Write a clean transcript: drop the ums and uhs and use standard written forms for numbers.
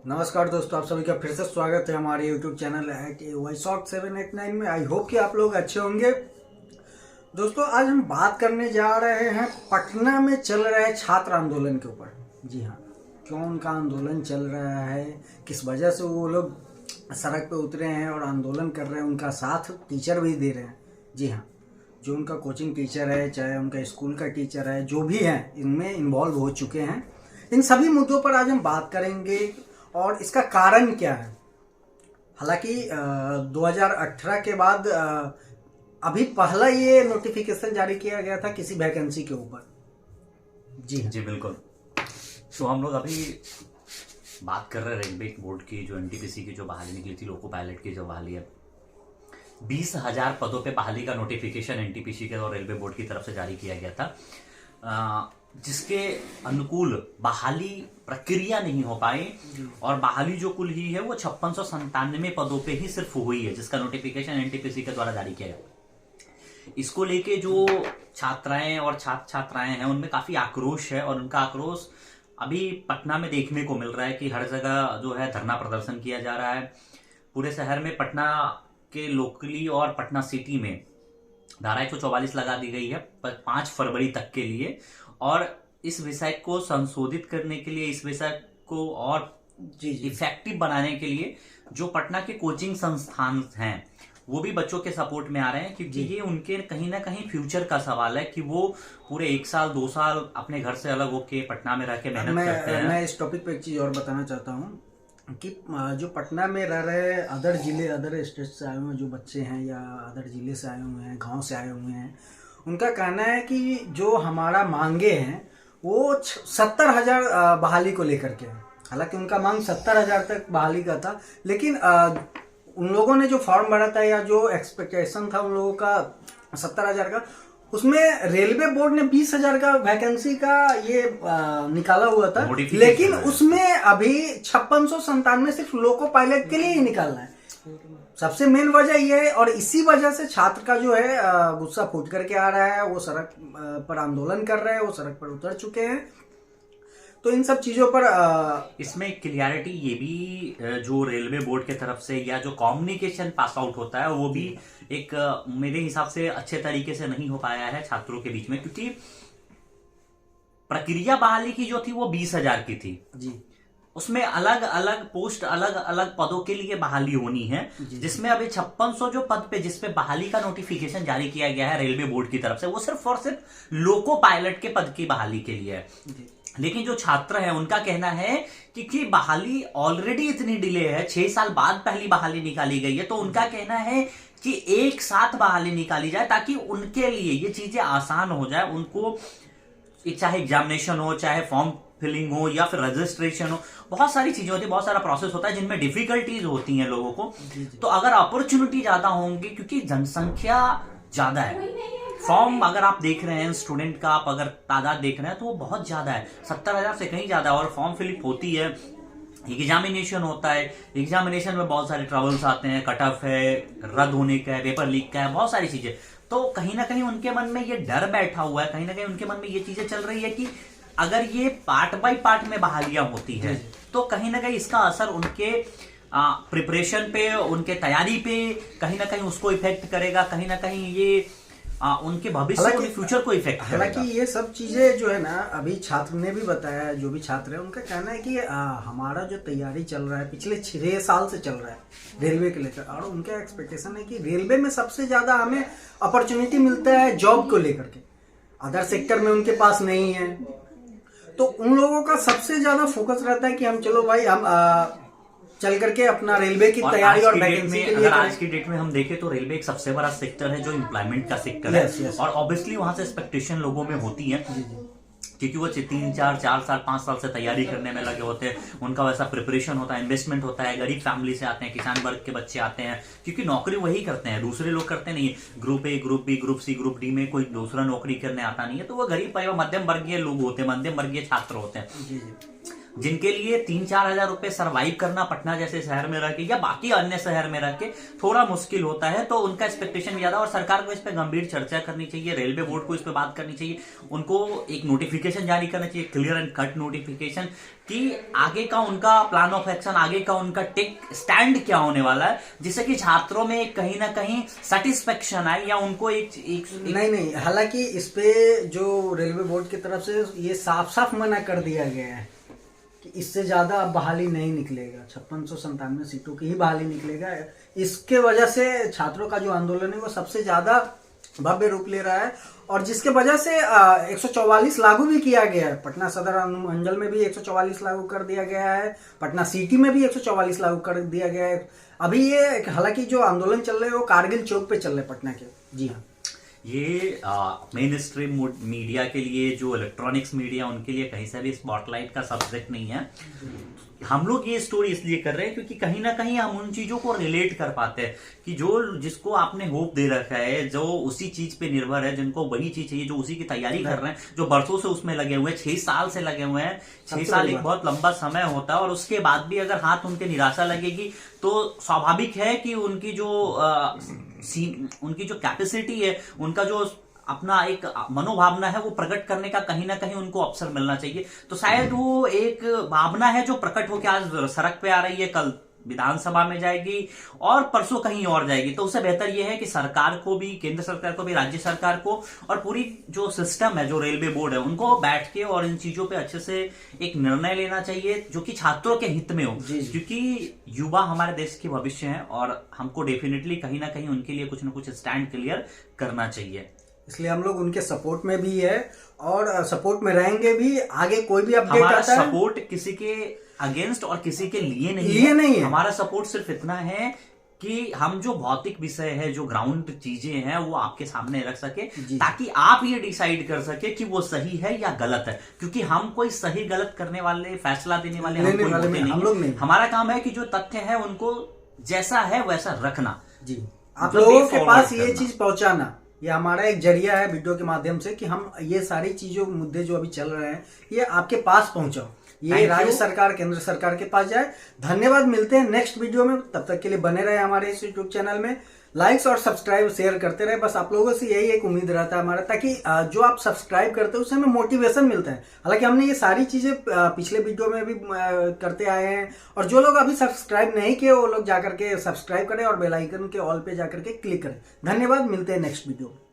नमस्कार दोस्तों, आप सभी का फिर से स्वागत है हमारे YouTube चैनल YSOT789 में। आई होप कि आप लोग अच्छे होंगे। दोस्तों, आज हम बात करने जा रहे हैं पटना में चल रहे छात्र आंदोलन के ऊपर। जी हाँ, क्यों उनका आंदोलन चल रहा है, किस वजह से वो लोग सड़क पे उतरे हैं और आंदोलन कर रहे हैं। उनका साथ टीचर भी दे रहे हैं। जी हाँ, जो उनका कोचिंग टीचर है, चाहे उनका स्कूल का टीचर है, जो भी हैं इनमें इन्वॉल्व हो चुके हैं। इन सभी मुद्दों पर आज हम बात करेंगे और इसका कारण क्या है। हालांकि 2018 के बाद अभी पहला ये नोटिफिकेशन जारी किया गया था किसी वैकेंसी के ऊपर। जी बिल्कुल। तो हम लोग अभी बात कर रहे हैं रेलवे बोर्ड की, जो एनटीपीसी की जो बहाली निकली थी, लोको पायलट की जो बहाली है। 20,000 पदों पे बहाली का नोटिफिकेशन एनटीपीसी के और रेलवे बोर्ड की तरफ से जारी किया गया था, जिसके अनुकूल बहाली प्रक्रिया नहीं हो पाई और बहाली जो कुल ही है वो 5697 पदों पे ही सिर्फ हुई है, जिसका नोटिफिकेशन एनटीपीसी के द्वारा जारी किया गया। इसको लेके जो छात्राएं और छात्र छात्राएं हैं उनमें काफी आक्रोश है और उनका आक्रोश अभी पटना में देखने को मिल रहा है कि हर जगह जो है धरना प्रदर्शन किया जा रहा है। पूरे शहर में पटना के लोकली और पटना सिटी में धारा 144 लगा दी गई है 5 फरवरी तक के लिए, और इस विषय को संशोधित करने के लिए, इस विषय को और इफेक्टिव बनाने के लिए जो पटना के कोचिंग संस्थान हैं वो भी बच्चों के सपोर्ट में आ रहे हैं, क्योंकि ये उनके कहीं ना कहीं फ्यूचर का सवाल है कि वो पूरे 1 साल 2 साल अपने घर से अलग होके पटना में रह के मेहनत करते हैं। मैं इस टॉपिक पे एक चीज और बताना चाहता हूँ कि जो पटना में रह रहे अदर जिले, अदर स्टेट से आए हुए जो बच्चे हैं या अदर जिले से आए हुए हैं, गांव से आए हुए हैं, उनका कहना है कि जो हमारा मांगे हैं वो 70,000 बहाली को लेकर के है। हालांकि उनका मांग 70,000 तक बहाली का था, लेकिन उन लोगों ने जो फॉर्म भरा था या जो एक्सपेक्टेशन था उन लोगों का 70,000 का, उसमें रेलवे बोर्ड ने 20,000 का वैकेंसी का ये निकाला हुआ था, लेकिन उसमें अभी 5697 सिर्फ लोको पायलट के लिए ही निकालना है। सबसे मेन वजह ये है, और इसी वजह से छात्र का जो है गुस्सा फूट करके आ रहा है। वो सड़क पर आंदोलन कर रहे हैं, वो सड़क पर उतर चुके हैं। तो इन सब चीजों पर इसमें क्लियरिटी ये भी जो रेलवे बोर्ड के तरफ से या जो कम्युनिकेशन पास आउट होता है वो भी एक मेरे हिसाब से अच्छे तरीके से नहीं हो पाया है छात्रों के बीच में, क्योंकि प्रक्रिया बहाली की जो थी वो 20,000 की थी जी। उसमें अलग अलग पोस्ट, अलग अलग पदों के लिए बहाली होनी है, जिसमें अभी 5600 जो पद पे जिसपे बहाली का नोटिफिकेशन जारी किया गया है रेलवे बोर्ड की तरफ से, वो सिर्फ और सिर्फ लोको पायलट के पद की बहाली के लिए है। लेकिन जो छात्र हैं उनका कहना है कि बहाली ऑलरेडी इतनी डिले है, 6 साल बाद पहली बहाली निकाली गई है, तो उनका कहना है कि एक साथ बहाली निकाली जाए ताकि उनके लिए ये चीजें आसान हो जाए। उनको चाहे एग्जामिनेशन हो, चाहे फॉर्म फिलिंग हो या फिर रजिस्ट्रेशन हो, बहुत सारी चीजें होती है, बहुत सारा प्रोसेस होता है जिनमें डिफिकल्टीज होती हैं लोगों को। तो अगर अपॉर्चुनिटी ज्यादा होंगी, क्योंकि जनसंख्या ज्यादा है, फॉर्म अगर आप देख रहे हैं स्टूडेंट का, आप अगर तादाद देख रहे हैं तो वो बहुत ज्यादा है, 70,000 से कहीं ज्यादा, और फॉर्म फिलिप होती है, एग्जामिनेशन होता है, एग्जामिनेशन में बहुत सारे ट्रबल्स आते हैं, कट ऑफ है, रद्द होने का है, पेपर लीक का है, बहुत सारी चीजें। तो कहीं ना कहीं उनके मन में ये डर बैठा हुआ है, कहीं ना कहीं उनके मन में ये चीजें चल रही है कि अगर ये पार्ट बाय पार्ट में बहालियां होती है तो कहीं ना कहीं इसका असर उनके प्रिपरेशन पे, उनके तैयारी पे कहीं ना कहीं उसको इफेक्ट करेगा, कहीं ना कहीं ये उनके भविष्य, उनके फ्यूचर को इफेक्ट करेगा। हालांकि ये सब चीजें जो है ना, अभी छात्र ने भी बताया, जो भी छात्र है उनका कहना है कि हमारा जो तैयारी चल रहा है पिछले 6 साल से चल रहा है रेलवे के लेकर, और उनका एक्सपेक्टेशन है कि रेलवे में सबसे ज्यादा हमें अपॉर्चुनिटी मिलता है जॉब को लेकर के, अदर सेक्टर में उनके पास नहीं है। तो उन लोगों का सबसे ज्यादा फोकस रहता है कि हम चलो भाई, हम चल करके अपना रेलवे की तैयारी और वैकेंसी के लिए। अगर आज की डेट में हम देखें तो रेलवे एक सबसे बड़ा सेक्टर है जो एम्प्लॉयमेंट का सेक्टर है, और ऑब्वियसली वहां से एक्सपेक्टेशन लोगों में होती है, क्योंकि वो 4 साल 5 साल से तैयारी करने में लगे होते हैं, उनका वैसा प्रिपरेशन होता है, इन्वेस्टमेंट होता है, गरीब फैमिली से आते हैं, किसान वर्ग के बच्चे आते हैं, क्योंकि नौकरी वही करते हैं, दूसरे लोग करते नहीं। Group A, group B, group C, group D में कोई दूसरा नौकरी करने आता नहीं है, तो वो गरीब परिवार, मध्यम वर्गीय लोग होते हैं, मध्यम वर्गीय छात्र होते हैं। जिनके लिए 3-4 हजार रुपए सर्वाइव करना पटना जैसे शहर में रह के या बाकी अन्य शहर में रह के थोड़ा मुश्किल होता है, तो उनका एक्सपेक्टेशन भी ज्यादा। और सरकार को इस पर गंभीर चर्चा करनी चाहिए, रेलवे बोर्ड को इस पर बात करनी चाहिए, उनको एक नोटिफिकेशन जारी करना चाहिए, क्लियर एंड कट नोटिफिकेशन, कि आगे का उनका प्लान ऑफ एक्शन, आगे का उनका टेक स्टैंड क्या होने वाला है, जिससे कि छात्रों में कहीं ना कहीं सेटिस्फेक्शन आए या उनको एक नहीं, हालांकि इस पे जो रेलवे बोर्ड की तरफ से ये साफ साफ मना कर दिया गया है कि इससे ज्यादा अब बहाली नहीं निकलेगा, 5697 सीटों की ही बहाली निकलेगा। इसके वजह से छात्रों का जो आंदोलन है वो सबसे ज्यादा भव्य रूप ले रहा है, और जिसके वजह से 144 लागू भी किया गया है। पटना सदर अंचल में भी 144 लागू कर दिया गया है, पटना सिटी में भी 144 लागू कर दिया गया है। अभी ये हालांकि जो आंदोलन चल रहे हैं वो कारगिल चौक पे चल रहे हैं पटना के। जी हाँ, ये मेन स्ट्रीम मीडिया के लिए, जो इलेक्ट्रॉनिक्स मीडिया, उनके लिए कहीं से भी स्पॉटलाइट का सब्जेक्ट नहीं है। हम लोग ये स्टोरी इसलिए कर रहे हैं क्योंकि कहीं ना कहीं हम उन चीजों को रिलेट कर पाते हैं कि जो जिसको आपने होप दे रखा है, जो उसी चीज पे निर्भर है, जिनको वही चीज चाहिए, जो उसी की तैयारी कर रहे हैं, जो बरसों से उसमें लगे हुए हैं, 6 साल से लगे हुए हैं। 6 साल एक बहुत लंबा समय होता है, और उसके बाद भी अगर हाथ उनके निराशा लगेगी तो स्वाभाविक है कि उनकी जो कैपेसिटी है, उनका जो अपना एक मनोभावना है वो प्रकट करने का कहीं ना कहीं उनको अवसर मिलना चाहिए। तो शायद वो एक भावना है जो प्रकट होकर आज सड़क पे आ रही है, कल विधानसभा में जाएगी और परसों कहीं और जाएगी। तो उससे बेहतर यह है कि सरकार को भी, केंद्र सरकार को भी, राज्य सरकार को और पूरी जो सिस्टम है, जो रेलवे बोर्ड है, उनको बैठ के और इन चीजों पे अच्छे से एक निर्णय लेना चाहिए जो कि छात्रों के हित में हो, क्योंकि युवा हमारे देश के भविष्य है और हमको डेफिनेटली कहीं ना कहीं उनके लिए कुछ ना कुछ स्टैंड क्लियर करना चाहिए। इसलिए हम लोग उनके सपोर्ट में भी है और सपोर्ट में रहेंगे भी। आगे कोई भी अपडेट आता है, सपोर्ट किसी के अगेंस्ट और किसी के लिए नहीं है। हमारा सपोर्ट सिर्फ इतना है कि हम जो भौतिक विषय है, जो ग्राउंड चीजें हैं, वो आपके सामने रख सके, ताकि आप ये डिसाइड कर सके कि वो सही है या गलत है। क्योंकि हम कोई सही गलत करने वाले, फैसला देने वाले हम लोग नहीं। हमारा काम है कि जो तथ्य है उनको जैसा है वैसा रखना, जी, आप लोगों के पास ये चीज पहुंचाना, ये हमारा एक जरिया है वीडियो के माध्यम से कि हम ये सारी चीजों, मुद्दे जो अभी चल रहे हैं, ये आपके पास पहुंचाओ, ये राज्य सरकार, केंद्र सरकार के पास जाए। धन्यवाद, मिलते हैं नेक्स्ट वीडियो में। तब तक के लिए बने रहे हमारे इस यूट्यूब चैनल में, लाइक्स और सब्सक्राइब शेयर करते रहे। बस आप लोगों से यही एक उम्मीद रहता है हमारा, ताकि जो आप सब्सक्राइब करते हो उससे हमें मोटिवेशन मिलता है। हालांकि हमने ये सारी चीजें पिछले वीडियो में भी करते आए हैं, और जो लोग अभी सब्सक्राइब नहीं किए वो लोग जाकर के सब्सक्राइब करें और बेल आइकन के ऑल पे जाकर के क्लिक करें। धन्यवाद, मिलते हैं नेक्स्ट वीडियो में।